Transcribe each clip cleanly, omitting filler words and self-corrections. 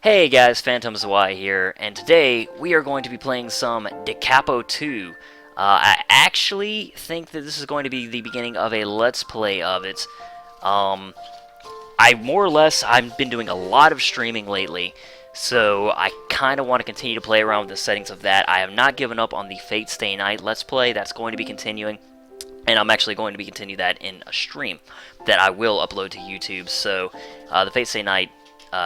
Hey guys, Phantoms Y here, and today we are going to be playing some Capo II. I actually think that this is going to be the beginning of a Let's Play of it. Um, I've been doing a lot of streaming lately, so I kind of want to continue to play around with the settings of that. I have not given up on the Fate Stay Night Let's Play. That's going to be continuing, and I'm actually going to be continue that in a stream that I will upload to YouTube. So the Fate Stay Night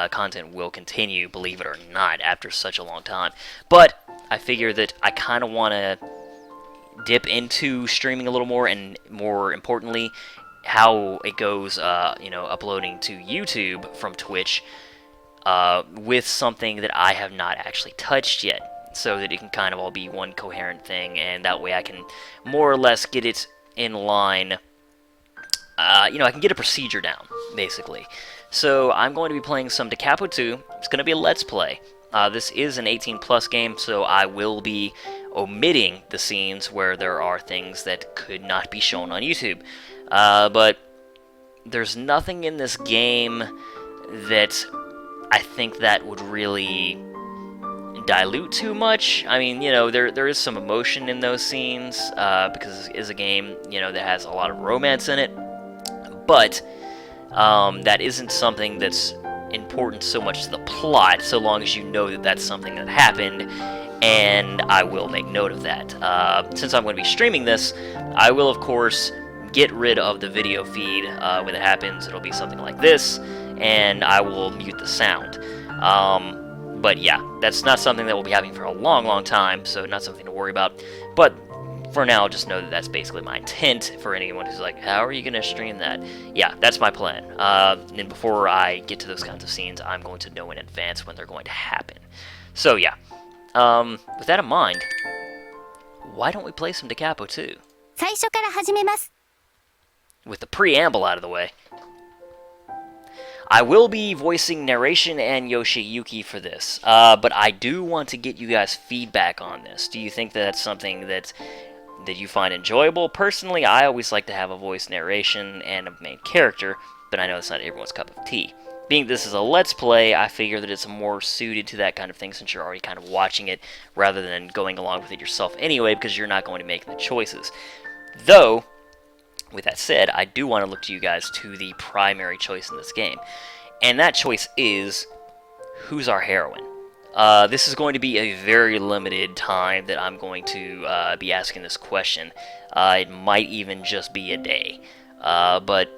content will continue, believe it or not, after such a long time. But I figure that I kind of want to dip into streaming a little more, and more importantly, how it goes, uploading to YouTube from Twitch with something that I have not actually touched yet, so that it can kind of all be one coherent thing, and that way I can more or less get it in line. I can get a procedure down, basically. So I'm going to be playing some Capo II. It's going to be a Let's Play. This is an 18+ game, so I will be omitting the scenes where there are things that could not be shown on YouTube. But there's nothing in this game that I think that would really dilute too much. I mean, there is some emotion in those scenes, because it is a game, that has a lot of romance in it. But that isn't something that's important so much to the plot, so long as you know that that's something that happened, and I will make note of that. Since I'm going to be streaming this, I will, of course, get rid of the video feed when it happens. It'll be something like this, and I will mute the sound. But yeah, that's not something that we'll be having for a long, long time, so not something to worry about. But for now, just know that that's basically my intent for anyone who's like, how are you going to stream that? Yeah, that's my plan. And before I get to those kinds of scenes, I'm going to know in advance when they're going to happen. So yeah, with that in mind, why don't we play some Capo II? With the preamble out of the way. I will be voicing narration and Yoshiyuki for this, but I do want to get you guys feedback on this. Do you think that that's something that you find enjoyable? Personally, I always like to have a voice narration and a main character, but I know it's not everyone's cup of tea. Being this is a Let's Play, I figure that it's more suited to that kind of thing, since you're already kind of watching it, rather than going along with it yourself anyway, because you're not going to make the choices. Though, with that said, I do want to look to you guys to the primary choice in this game, and that choice is, who's our heroine? This is going to be a very limited time that I'm going to be asking this question. It might even just be a day. But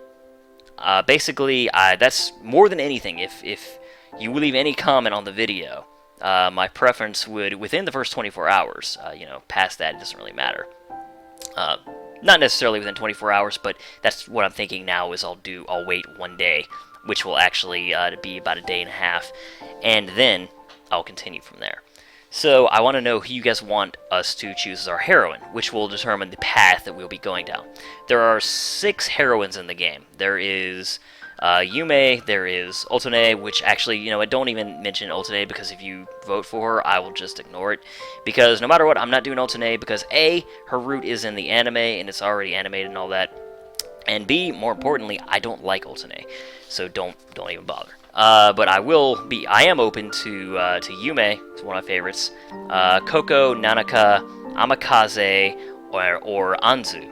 basically, that's more than anything. If you leave any comment on the video, my preference would, within the first 24 hours, past that, it doesn't really matter. Not necessarily within 24 hours, but that's what I'm thinking now. Is I'll wait one day, which will actually be about a day and a half, and then I'll continue from there. So I want to know who you guys want us to choose as our heroine, which will determine the path that we'll be going down. There are 6 heroines in the game. There is Yume, there is oto-nee, which actually, I don't even mention oto-nee, because if you vote for her, I will just ignore it. Because no matter what, I'm not doing oto-nee, because A, her root is in the anime, and it's already animated and all that. And B, more importantly, I don't like oto-nee, so don't even bother. But I am open to Yume, it's one of my favorites, Koko, Nanaka, Amakaze, or Anzu.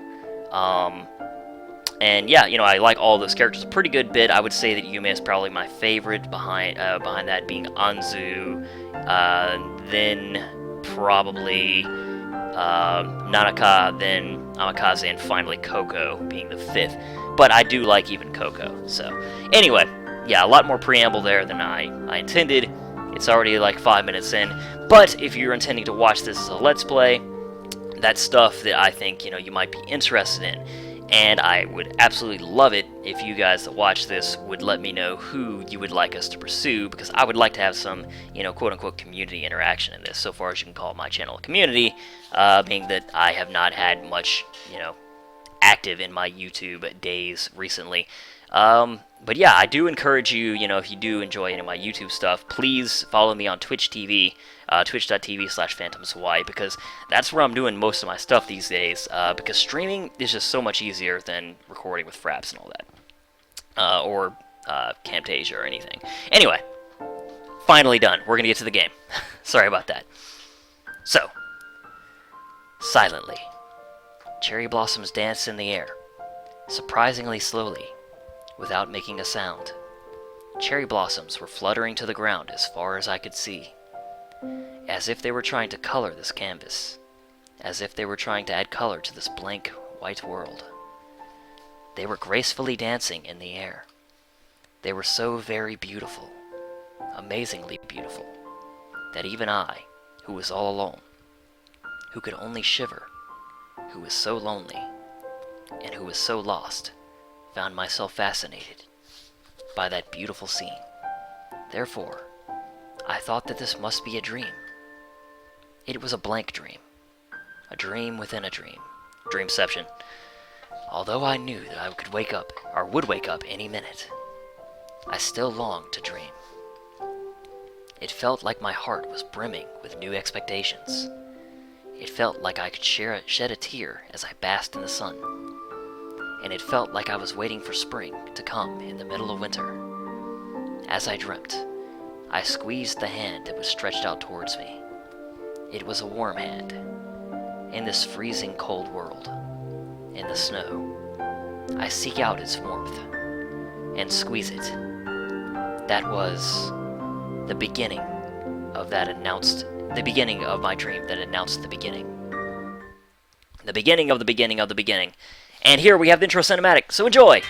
And yeah, I like all those characters a pretty good bit. I would say that Yume is probably my favorite, behind that being Anzu, then probably Nanaka, then Amakaze, and finally Koko being the 5th. But I do like even Koko. So anyway, yeah, a lot more preamble there than I intended. It's already like 5 minutes in. But if you're intending to watch this as a Let's Play, that's stuff that I think you might be interested in. And I would absolutely love it if you guys that watch this would let me know who you would like us to pursue, because I would like to have some, quote-unquote community interaction in this, so far as you can call my channel a community, being that I have not had much, active in my YouTube days recently. But yeah, I do encourage you, if you do enjoy any of my YouTube stuff, please follow me on Twitch TV, twitch.tv/phantomsy, because that's where I'm doing most of my stuff these days, because streaming is just so much easier than recording with Fraps and all that, or Camtasia or anything. Anyway, finally done. We're gonna get to the game. Sorry about that. So, silently, cherry blossoms danced in the air, surprisingly slowly, without making a sound. Cherry blossoms were fluttering to the ground as far as I could see, as if they were trying to color this canvas, as if they were trying to add color to this blank white world. They were gracefully dancing in the air. They were so very beautiful, amazingly beautiful, that even I, who was all alone, who could only shiver, who was so lonely, and who was so lost, found myself fascinated by that beautiful scene. Therefore, I thought that this must be a dream. It was a blank dream, a dream within a dream, dreamception. Although I knew that I could wake up, or would wake up any minute, I still longed to dream. It felt like my heart was brimming with new expectations. It felt like I could shed a tear as I basked in the sun. And it felt like I was waiting for spring to come in the middle of winter. As I dreamt, I squeezed the hand that was stretched out towards me. It was a warm hand. In this freezing cold world, in the snow, I seek out its warmth and squeeze it. That was the beginning of the beginning of my dream that announced the beginning. The beginning of the beginning of the beginning. And here we have the intro cinematic, so enjoy!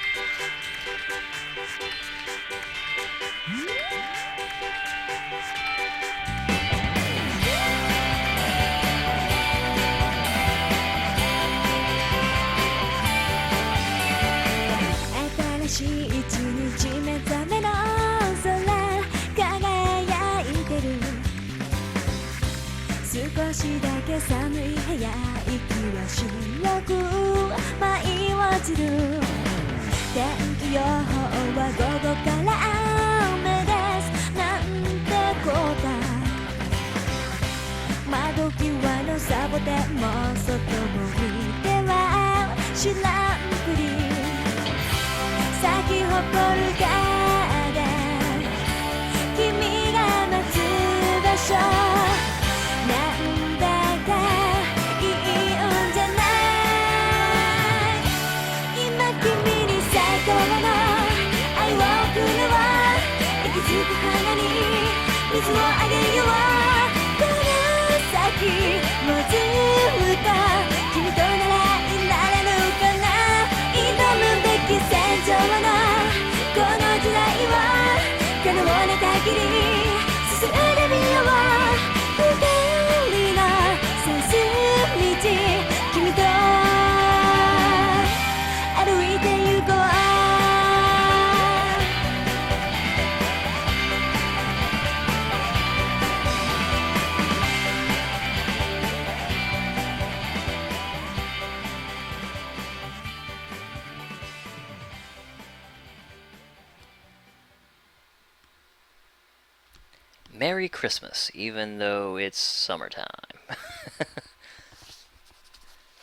Merry Christmas, even though it's summertime.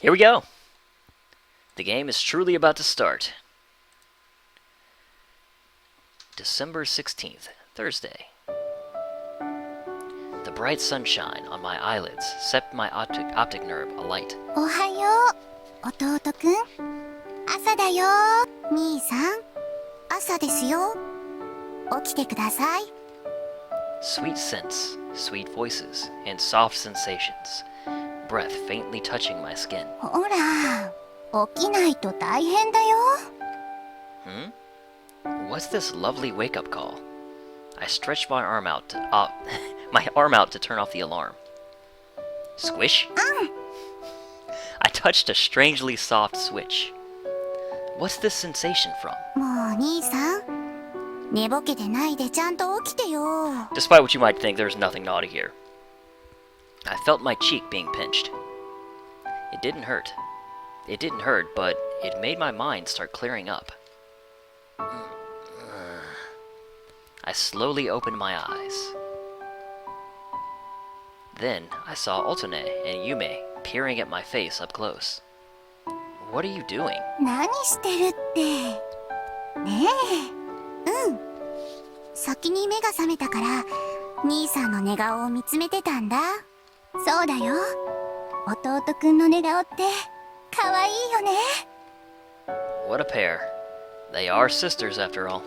Here we go. The game is truly about to start. December 16th, Thursday. The bright sunshine on my eyelids set my optic nerve alight. Ohayo, ototo-kun. Asa da yo, nii-san. Asa desu yo. Okite kudasai. Sweet scents, sweet voices, and soft sensations. Breath faintly touching my skin. Hora, okinai to taihen da yo. What's this lovely wake-up call? I stretched my arm out to turn off the alarm. Squish? I touched a strangely soft switch. What's this sensation from? もう兄さん、寝ぼけてないでちゃんと起きてよ。 Despite what you might think, there's nothing naughty here. I felt my cheek being pinched. It didn't hurt. It didn't hurt, but it made my mind start clearing up. I slowly opened my eyes. Then I saw oto-nee and Yume peering at my face up close. What are you doing? 何してるって。ねえ。先に目が覚めたから兄さんの寝顔を見つめてたんだ。そうだよ。弟くんの寝顔って可愛いよね。 What a pair. They are sisters after all.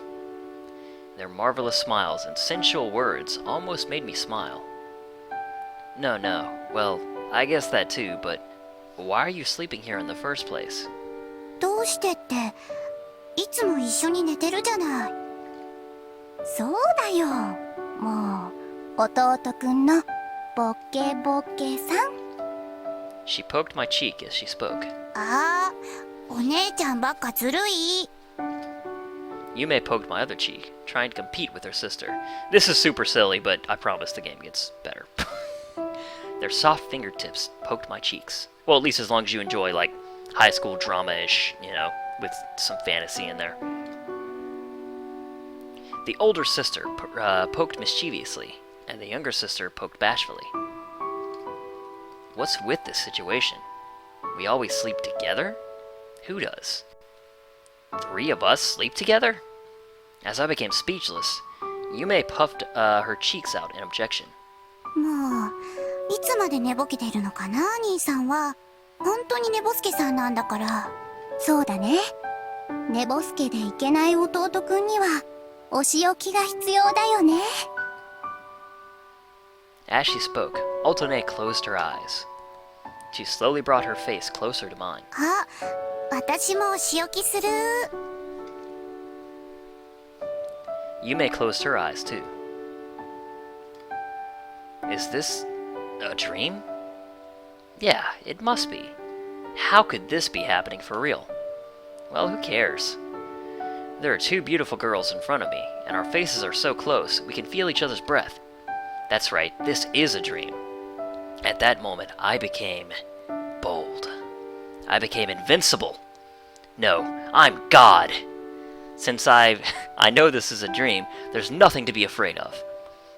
Their marvelous smiles and sensual words almost made me smile. No, well, I guess that too, but why are you sleeping here in the first place? どうしてって、いつも一緒に寝てるじゃない。そうだよ。もう、弟くんのボケボケさん。She poked my cheek as she spoke. ああ、お姉ちゃんばっかずるい。Yume poked my other cheek, trying to compete with her sister. This is super silly, but I promise the game gets better. Their soft fingertips poked my cheeks. Well, at least as long as you enjoy, like, high school drama-ish, you know, with some fantasy in there. The older sister poked mischievously, and the younger sister poked bashfully. What's with this situation? We always sleep together? Who does? 3 of us sleep together? As I became speechless, Yume puffed her cheeks out in objection. もう、いつまで寝ぼけてるのかな、兄さんは。本当に寝ぼすけさんなんだから。そうだね。寝ぼすけでいけない弟くんには、お仕置きが必要だよね。As she spoke, oto-nee closed her eyes. She slowly brought her face closer to mine. あ、私もお仕置きする。Yume closed her eyes too. Is this a dream? Yeah, it must be. How could this be happening for real? Well, who cares? There are 2 beautiful girls in front of me, and our faces are so close we can feel each other's breath. That's right, this is a dream. At that moment, I became bold. I became invincible. No, I'm God. Since I know this is a dream, there's nothing to be afraid of.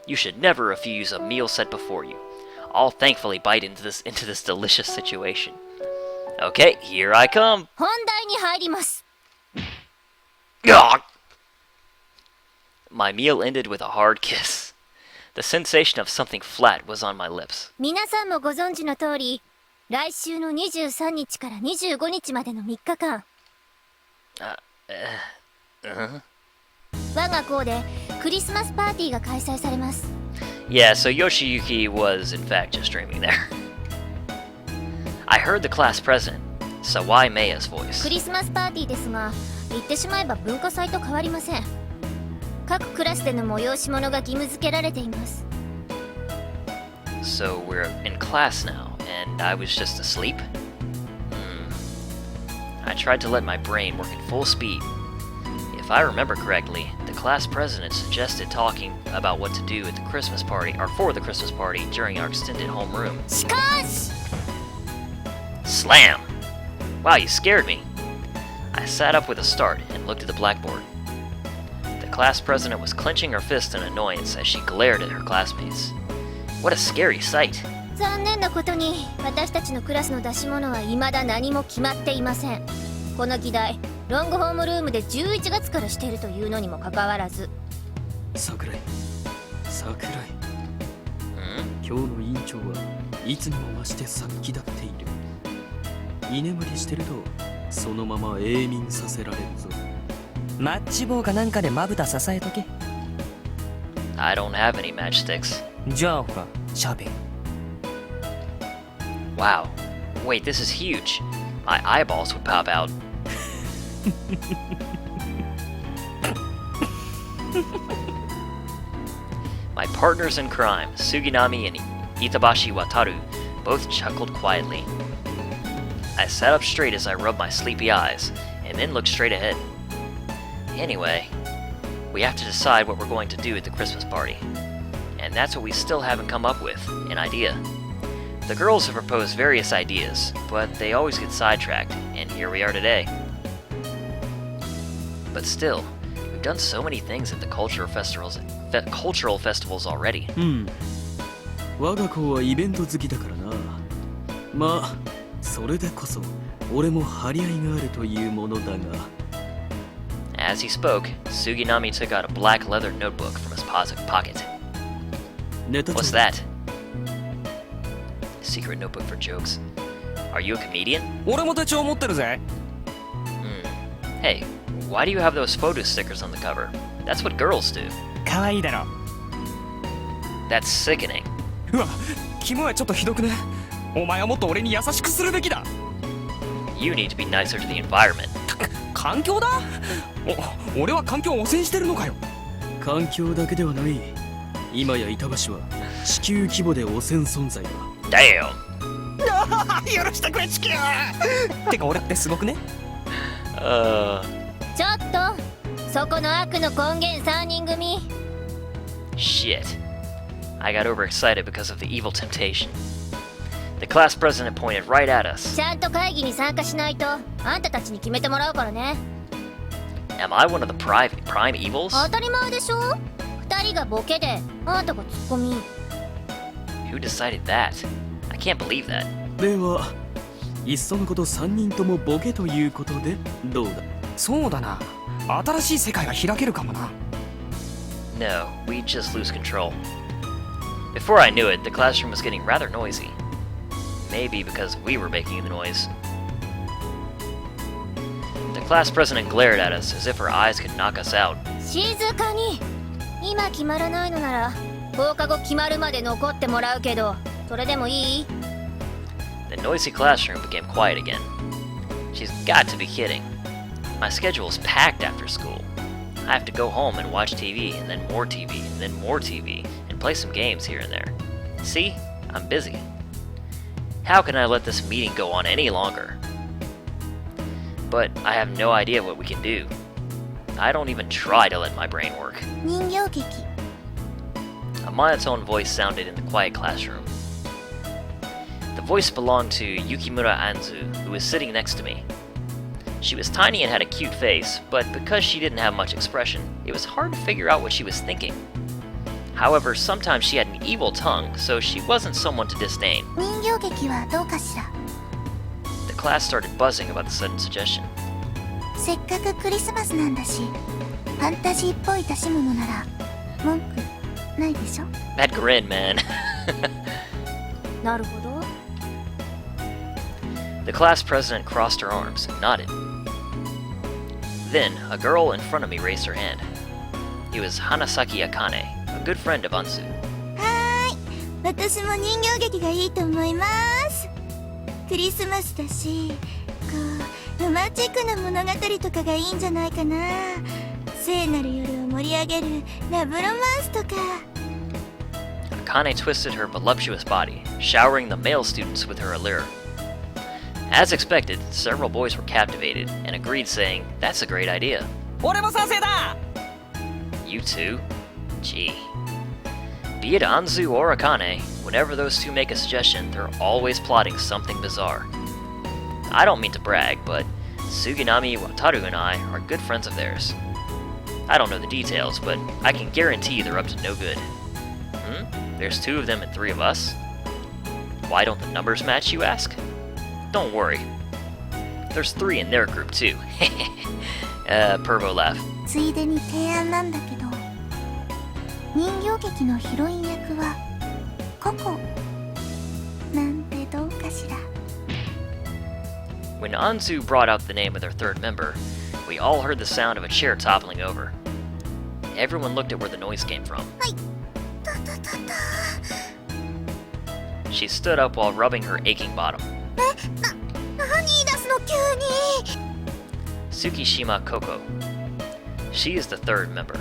You should never refuse a meal set before you. I'll thankfully bite into this delicious situation. Okay, here I come. 本題に入ります。Gah! My meal ended with a hard kiss. The sensation of something flat was on my lips. 皆さんもご存知の通り、来週の23日から25日までの3日間、我が校でクリスマスパーティーが開催されます。Yeah, so Yoshiyuki was in fact just dreaming there. I heard the class president, Sawai Meia's voice. クリスマスパーティーですが、言ってしまえば文化祭と変わりません。各クラスでの催し物が義務付けられています。So we're in class now, and I was just asleep? I tried to let my brain work at full speed. If I remember correctly, the class president suggested talking about what to do at the Christmas party, or for the Christmas party, during our extended homeroom. しかし! Slam! Wow, you scared me. I sat up with a start and looked at the blackboard. The class president was clenching her fist in annoyance as she glared at her classmates. What a scary sight. 残念なことに、私たちのクラスの出し物は未だ何も決まっていません。この議題、ロングホームルームで11月からしているというのにもかかわらず。桜井、今日の委員長はいつにも増して殺気立っている。居眠りしてるとそのまま永眠させられるぞ。マッチ棒かなんかでまぶた支えとけ。I don't have any matchsticks. じゃあほら、しゃべる。Wow. Wait, this is huge. My eyeballs would pop out. My partners in crime, Suginami and Itabashi Wataru, both chuckled quietly. I sat up straight as I rubbed my sleepy eyes, and then looked straight ahead. Anyway, we have to decide what we're going to do at the Christmas party. And that's what we still haven't come up with, an idea. The girls have proposed various ideas, but they always get sidetracked, and here we are today. But still, we've done so many things at the cultural festivals already. 我が校はイベント好きだからな。まあ、それでこそ俺も張り合いがあるというものだが。As he spoke, Suginami took out a black leather notebook from his pocket. ネタ帳 What's that? Secret notebook for jokes. Are you a comedian? 俺も手帳持ってるぜ。 Hey, why do you have those photo stickers on the cover? That's what girls do. 可愛いだろ。 That's sickening. うわ、肝はちょっとひどくね。お前はもっと俺に優しくするべきだ。 You need to be nicer to the environment. 環境だ。俺は環境を汚染してるのかよ。環境だけではない。今や板橋は地球規模で汚染存在だ。 Damn. 許してくれ地球。てか俺ってすごくね。ちょっとそこの悪の根源3人組 Shit. I got overexcited because of the evil temptation. The class president pointed right at us. ちゃんと会議に参加しないとあんたたちに決めてもらうからね Am I one of the prime evils? 当たり前でしょ2人がボケであんたがツッコミ Who decided that? I can't believe that. では、いっそのこと3人ともボケということでどうだ。そうだな。新しい世界が開けるかもな。 No, we just lose control. Before I knew it, the classroom was getting rather noisy. Maybe because we were making the noise. The class president glared at us as if her eyes could knock us out. 静かに今決まらないのなら放課後決まるまで残ってもらうけどそれでもいい The noisy classroom became quiet again. She's got to be kidding. My schedule is packed after school. I have to go home and watch TV, and then more TV, and then more TV, and play some games here and there. See? I'm busy. How can I let this meeting go on any longer? But I have no idea what we can do. I don't even try to let my brain work. 人形劇 A monotone voice sounded in the quiet classroom. The voice belonged to Yukimura Anzu, who was sitting next to me. She was tiny and had a cute face, but because she didn't have much expression, it was hard to figure out what she was thinking. However, sometimes she had an evil tongue, so she wasn't someone to disdain. 人形劇はどうかしら The class started buzzing about the sudden suggestion. せっかくクリスマスなんだしファンタジーっぽい出し物なら文句ないでしょ That grin, man. なるほど The class president crossed her arms and nodded. Then, a girl in front of me raised her hand. It was Hanasaki Akane, a good friend of Anzu. はーい私も人形劇がいいと思いますクリスマスだしこうロマンチックな物語とかがいいんじゃないかな聖なる夜を盛り上げるラブロマンスとか Akane twisted her voluptuous body, showering the male students with her allure. As expected, several boys were captivated and agreed, saying, "That's a great idea." 俺も賛成だ。 You too? Gee. Be it Anzu or Akane, whenever those two make a suggestion, they're always plotting something bizarre. I don't mean to brag, but Suginami Wataru and I are good friends of theirs. I don't know the details, but I can guarantee they're up to no good. There's 2 of them and 3 of us? Why don't the numbers match, you ask? Don't worry. There's 3 in their group, too. Pervo laughed. ついでに提案なんだけど人形劇のヒロイン役はココなんてどうかしら When Anzu brought out the name of their 3rd member, we all heard the sound of a chair toppling over. Everyone looked at where the noise came from. たたたた She stood up while rubbing her aching bottom. 何言い出すの急に Tsukishima Koko. She is the 3rd member.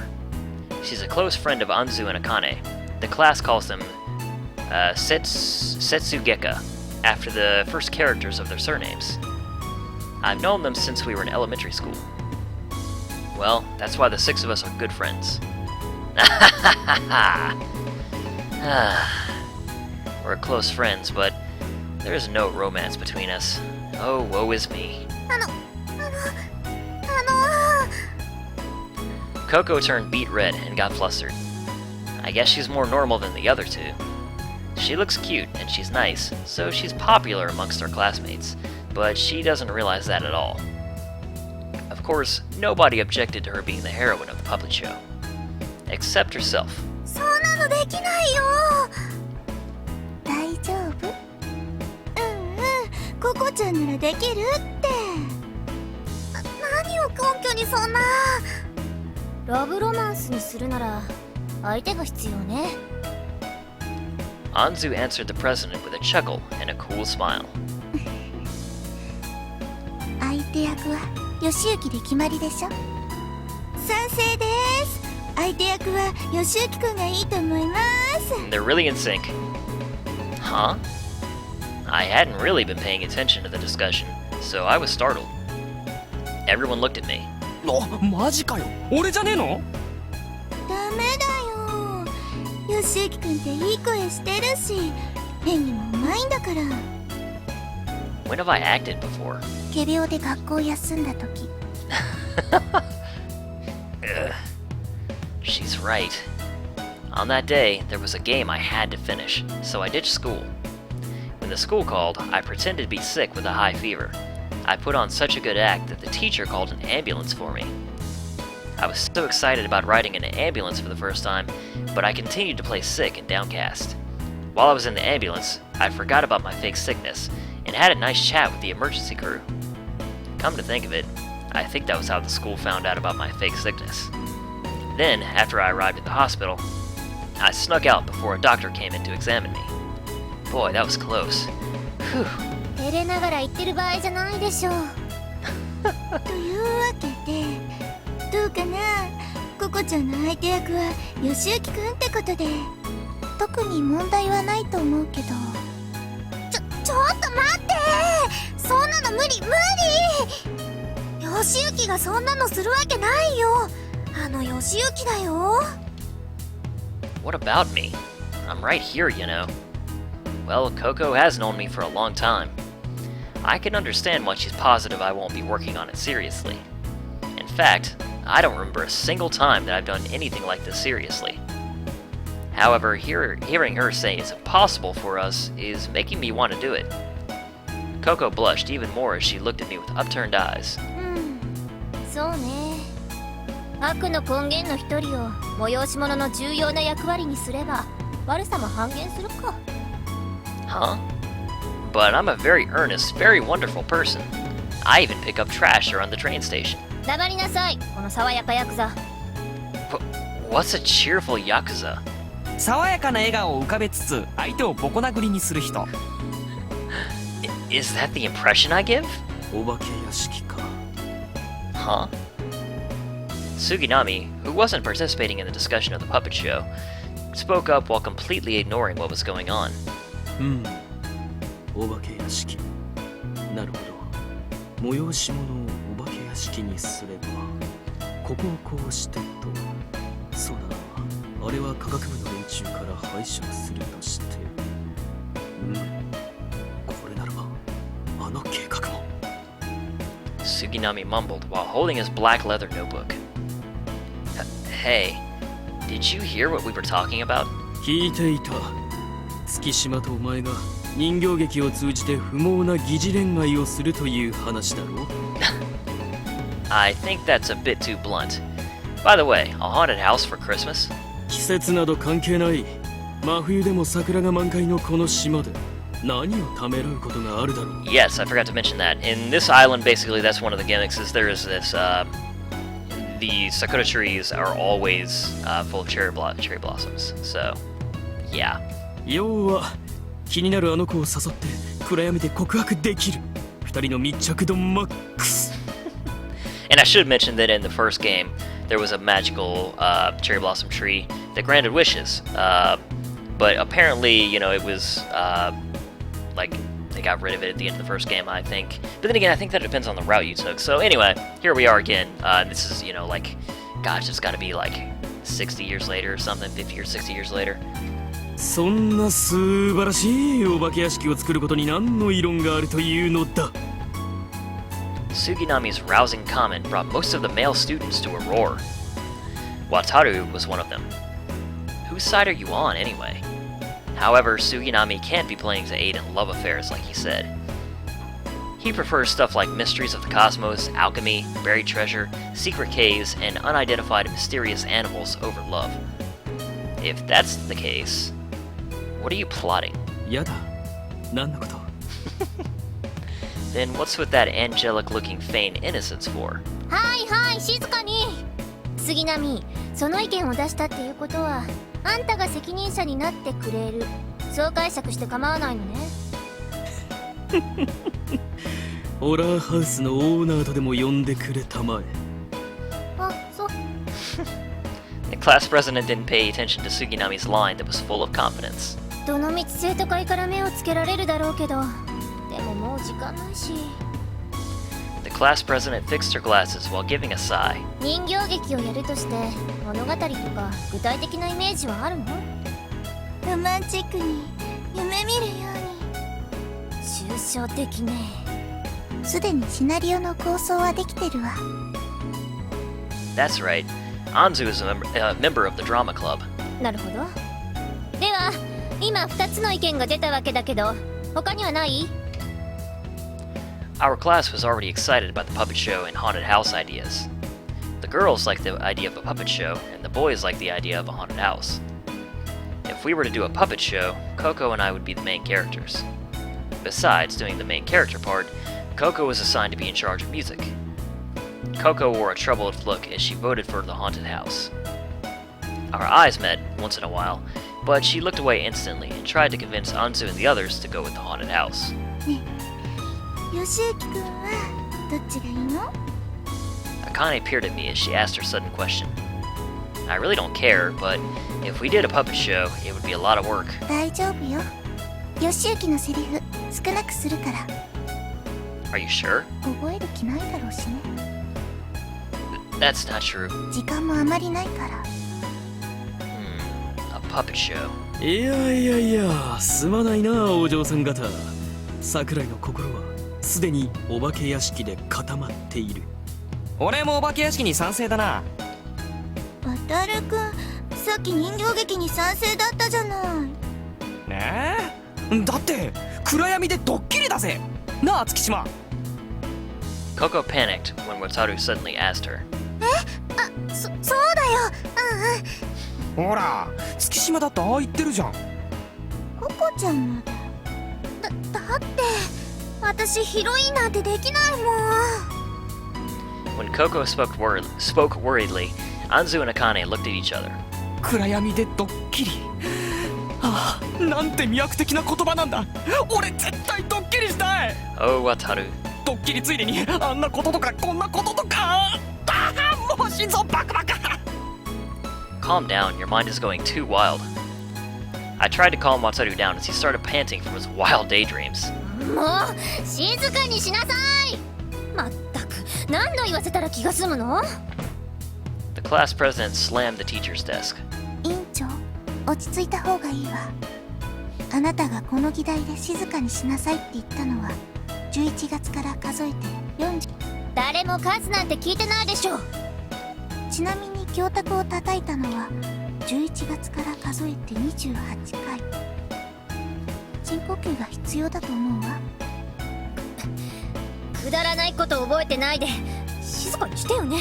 She's a close friend of Anzu and Akane. The class calls them Setsugeka, after the first characters of their surnames. I've known them since we were in elementary school. Well, that's why the 6 of us are good friends. We're close friends, but there's no romance between us. Oh, woe is me. Coco turned beet red and got flustered. I guess she's more normal than the other 2. She looks cute and she's nice, so she's popular amongst her classmates, but she doesn't realize that at all. Of course, nobody objected to her being the heroine of the puppet show. Except herself. そうななのできないよ。大丈夫？ココちゃんならできるって。何を根拠にそんな。ラブロマンスにするなら相手が必要ね。Anzu answered the president with a chuckle and a cool smile. 相手役は義行で決まりでしょ。賛成です。相手役は義行くんがいいと思います。 They're really in sync. Huh? I hadn't really been paying attention to the discussion, so I was startled. Everyone looked at me. マジかよ、俺じゃねえの？ダメだよ。義行くんっていい声してるし、演技もうまいんだから。 When have I acted before? 仮病で学校休んだ時。She's right. On that day, there was a game I had to finish, so I ditched school. When the school called, I pretended to be sick with a high fever. I put on such a good act that the teacher called an ambulance for me. I was so excited about riding in an ambulance for the first time, but I continued to play sick and downcast. While I was in the ambulance, I forgot about my fake sickness and had a nice chat with the emergency crew. Come to think of it, I think that was how the school found out about my fake sickness. Then, after I arrived at the hospital, I snuck out before a doctor came in to examine me. Boy, that was close. Whew. 照れながら言ってる場合じゃないでしょう。というわけで、どうかな、ココちゃんの相手役は義行くんってことで。特に問題はないと思うけど。ちょっと待って、そんなの無理無理。義行がそんなのするわけないよ。あの義行だよ。 What about me? I'm right here, you know. Well, Coco has known me for a long time. I can understand why she's positive I won't be working on it seriously. In fact, I don't remember a single time that I've done anything like this seriously. However, hearing her say it's impossible for us is making me want to do it. Coco blushed even more as she looked at me with upturned eyes. そうね。悪の根源の一人を催し物の重要な役割にすれば悪さも半減するか。 Huh? But I'm a very earnest, very wonderful person. I even pick up trash around the train station. 黙りなさい、この爽やかヤクザ。What's a cheerful yakuza? 爽やかな笑顔を浮かべつつ相手をボコ殴りにする人。Is that the impression I give? お化け屋敷か。 Huh? Suginami, who wasn't participating in the discussion of the puppet show, spoke up while completely ignoring what was going on. お化け屋敷。なるほど。催し物をお化け屋敷にすれば、ここをこうしてと。そうだな。あれは科学部の連中から拝借するとして。これならば、あの計画も。Suginami mumbled while holding his black leather notebook. Hey, did you hear what we were talking about? 聞いていた。月島とお前が人形劇を通じて不毛な疑似恋愛をするという話だろう。I think that's a bit too blunt. By the way, a haunted house for Christmas? 季節など関係ない。真冬でも桜が満開のこの島で何をためらうことがあるだろう。Yes, I forgot to mention that. In this island, basically, that's one of the gimmicks. Is there is this, the sakura trees are always full of cherry blossoms. So, yeah. 要は気になるあの子を誘って暗闇で告白できる。二人の密着度マックス。And I should mention that in the first game, there was a magical cherry blossom tree that granted wishes. But apparently, you know, it was like they got rid of it at the end of the first game, I think. But then again, I think that depends on the route you took. So anyway, here we are again. This is, you know, like, gosh, it's got to be like 60 years later or something, 50 or 60 years later. そんな素晴らしいお化け屋敷を作ることに何の異論があるというのだ。Suginami's rousing comment brought most of the male students to a roar. Wataru was one of them. Whose side are you on, anyway? However, Suginami can't be playing to aid in love affairs like he said. He prefers stuff like mysteries of the cosmos, alchemy, buried treasure, secret caves, and unidentified mysterious animals over love. If that's the case, what are you plotting? やだ何のこと Then what's with that angelic-looking feigned innocence for? はいはい静かに。杉並、その意見を出したっていうことはあんたが責任者になってくれる、そう解釈して構わないのね。ホラーハウスのオーナーとでも呼んでくれたまえ。あ、そう。 The class president didn't pay attention to Suginami's line that was full of confidence. どのみち生徒会から目をつけられるだろうけど、でももう時間ないし。 The class president fixed her glasses while giving a sigh. 人形劇をやるとして物語とか具体的なイメージはあるの？ロマンチックに夢見るように。抽象的ね。すでにシナリオの構想はできてるわ。 That's right. Anzu is a member of the drama club. なるほど。では今2つの意見が出たわけだけど、他にはない？ Our class was already excited about the puppet show and haunted house ideas. The girls liked the idea of a puppet show, and the boys liked the idea of a haunted house. If we were to do a puppet show, Coco and I would be the main characters. Besides doing the main character part, Coco was assigned to be in charge of music. Coco wore a troubled look as she voted for the haunted house. Our eyes met once in a while, but she looked away instantly and tried to convince Anzu and the others to go with the haunted house. よしゆきくんはどっちがいいの？ Akane peered at me as she asked her sudden question. I really don't care, but if we did a puppet show, it would be a lot of work. 大丈夫よ。よしゆきのセリフ少なくするから。 Are you sure? 覚える気ないだろうしね。 That's not true. 時間もあまりないから。 A puppet show. いやいやいやすまないなお嬢さん方。桜井の心はすでにお化け屋敷で固まっている。俺もお化け屋敷に賛成だな。わたるくん、さっき人形劇に賛成だったじゃない。ねえ、だって暗闇でドッキリだぜなあ月島。 Coco panicked when Wataru suddenly asked her. そうだよ。ほら月島だってああ言ってるじゃん。ココちゃんまで。だって私ヒロインなんてできないもん。 When Coco spoke worriedly, Anzu and Akane looked at each other. 暗闇でドッキリ。ああ、なんて魅惑的な言葉なんだ。俺絶対ドッキリしたい。 Oh, Wataru. ドッキリついでにあんなこととかこんなこととか。ああ、もう心臓バクバク。 Calm down, your mind is going too wild. I tried to calm Wataru down as he started panting from his wild daydreams. もう静かにしなさい。まったく何度言わせたら気が済むの？ The class president slammed the teacher's desk. 委員長、落ち着いた方がいいわ。あなたがこの議題で静かにしなさいって言ったのは11月から数えて40。誰も数なんて聞いてないでしょ。ちなみに教卓を叩いたのは11月から数えて28回。深呼吸が必要だと思うわ。くだらないこと覚えてないで静かにしてよね。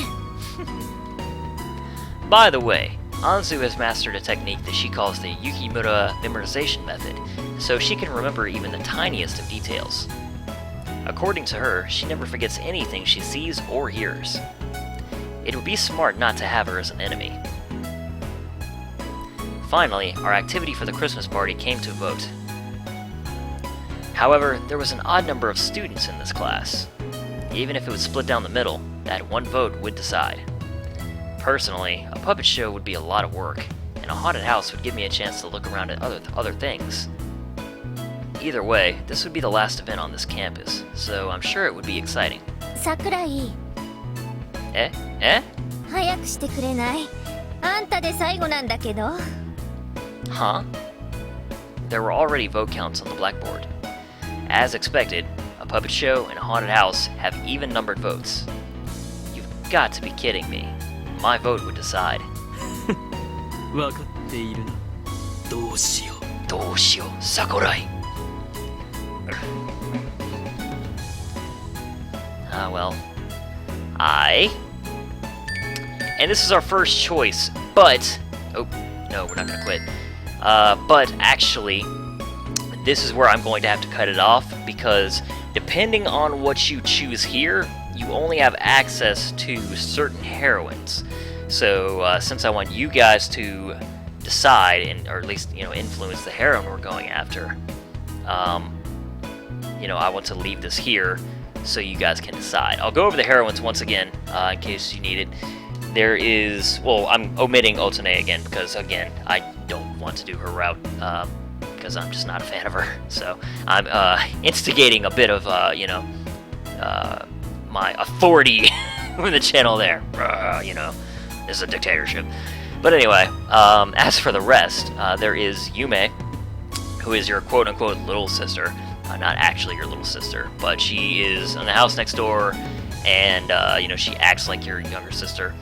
By the way, Anzu has mastered a technique that she calls the Yukimura memorization method, so she can remember even the tiniest of details. According to her, she never forgets anything she sees or hears. It would be smart not to have her as an enemy. Finally, our activity for the Christmas party came to a vote. However, there was an odd number of students in this class. Even if it was split down the middle, that one vote would decide. Personally, a puppet show would be a lot of work, and a haunted house would give me a chance to look around at other things. Either way, this would be the last event on this campus, so I'm sure it would be exciting. 桜井、 Eh? 早くしてくれない？あんたで最後なんだけど。 Huh? There were already vote counts on the blackboard. As expected, a puppet show and a haunted house have even-numbered votes. You've got to be kidding me. My vote would decide. 分かっているな。どうしよう。どうしよう、Sakurai. Well, and this is our first choice, but No, we're not gonna quit. But actually, this is where I'm going to have to cut it off, because depending on what you choose here, you only have access to certain heroines. So since I want you guys to decide, or at least influence the heroine we're going after, I want to leave this here so you guys can decide. I'll go over the heroines once again in case you need it. There is, well, I'm omitting oto-nee again because, again, I don't want to do her route because I'm just not a fan of her. So I'm instigating a bit of, my authority with the channel there. This is a dictatorship. But anyway, as for the rest, there is Yume, who is your quote-unquote little sister. Not actually your little sister, but she is in the house next door, and she acts like your younger sister.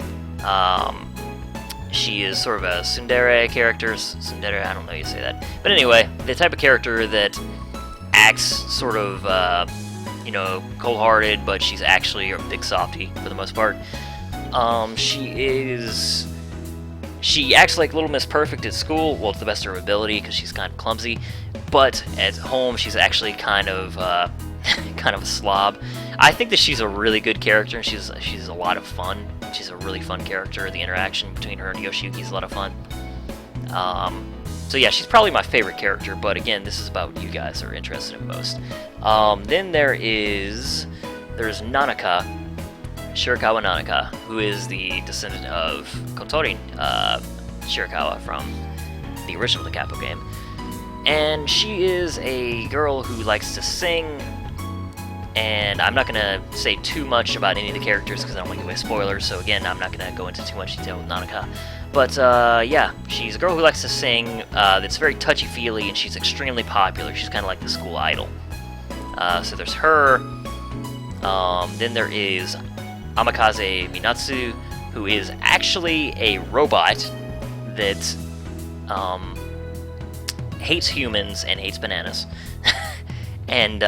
She is sort of a tsundere character. Tsundere, I don't know how you say that. But anyway, the type of character that acts sort of, cold-hearted, but she's actually a big softie for the most part. She acts like Little Miss Perfect at school, well, to the best of her ability, because she's kind of clumsy. But at home, she's actually kind of a slob. I think that she's a really good character, and she's a lot of fun. She's a really fun character. The interaction between her and Yoshiyuki is a lot of fun. So yeah, she's probably my favorite character, but again, this is about you guys who are interested in most. Then there's Nanaka, Shirakawa Nanaka, who is the descendant of Kotorin Shirakawa from the original Capo game. And she is a girl who likes to sing, and I'm not going to say too much about any of the characters because I don't want to give away spoilers, so again, I'm not going to go into too much detail with Nanaka. But yeah, she's a girl who likes to sing, that's very touchy-feely, and she's extremely popular. She's kind of like the school idol. So there's her. Then there is Amakaze Minatsu, who is actually a robot that hates humans and hates bananas. And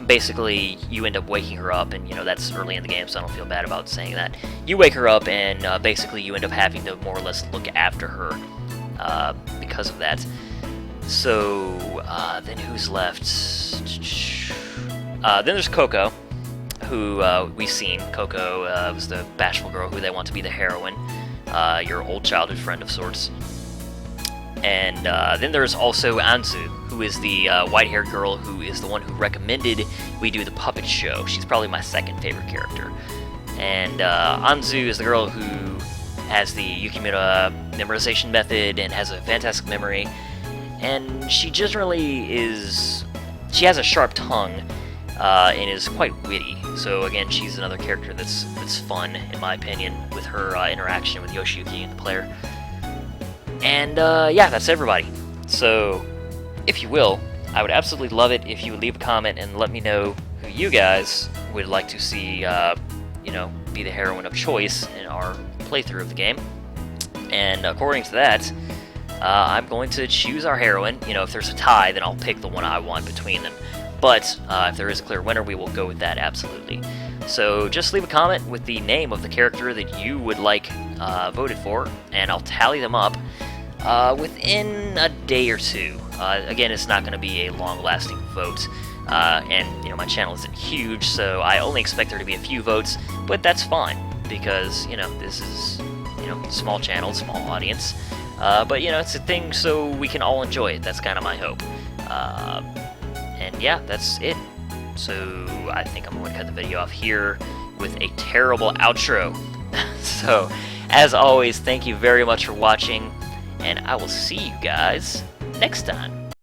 basically you end up waking her up, and that's early in the game, so I don't feel bad about saying that. You wake her up, and basically you end up having to more or less look after her because of that. So then who's left? Then there's Coco, who we've seen. Coco was the bashful girl who they want to be the heroine, your old childhood friend of sorts. And then there's also Anzu, who is the white-haired girl who is the one who recommended we do the puppet show. She's probably my second favorite character. And Anzu is the girl who has the Yukimura memorization method and has a fantastic memory. And she generally is... she has a sharp tongue and is quite witty. So again, she's another character that's fun, in my opinion, with her interaction with Yoshiyuki and the player. And yeah, that's everybody. So, if you will, I would absolutely love it if you would leave a comment and let me know who you guys would like to see, be the heroine of choice in our playthrough of the game. And according to that, I'm going to choose our heroine. If there's a tie, then I'll pick the one I want between them. But if there is a clear winner, we will go with that, absolutely. So just leave a comment with the name of the character that you would like voted for, and I'll tally them up within a day or two. Again, it's not going to be a long-lasting vote, and my channel isn't huge, so I only expect there to be a few votes, but that's fine, because, this is, small channel, small audience, but, it's a thing so we can all enjoy it. That's kind of my hope. And yeah, that's it. So I think I'm going to cut the video off here with a terrible outro. So, as always, thank you very much for watching, and I will see you guys next time.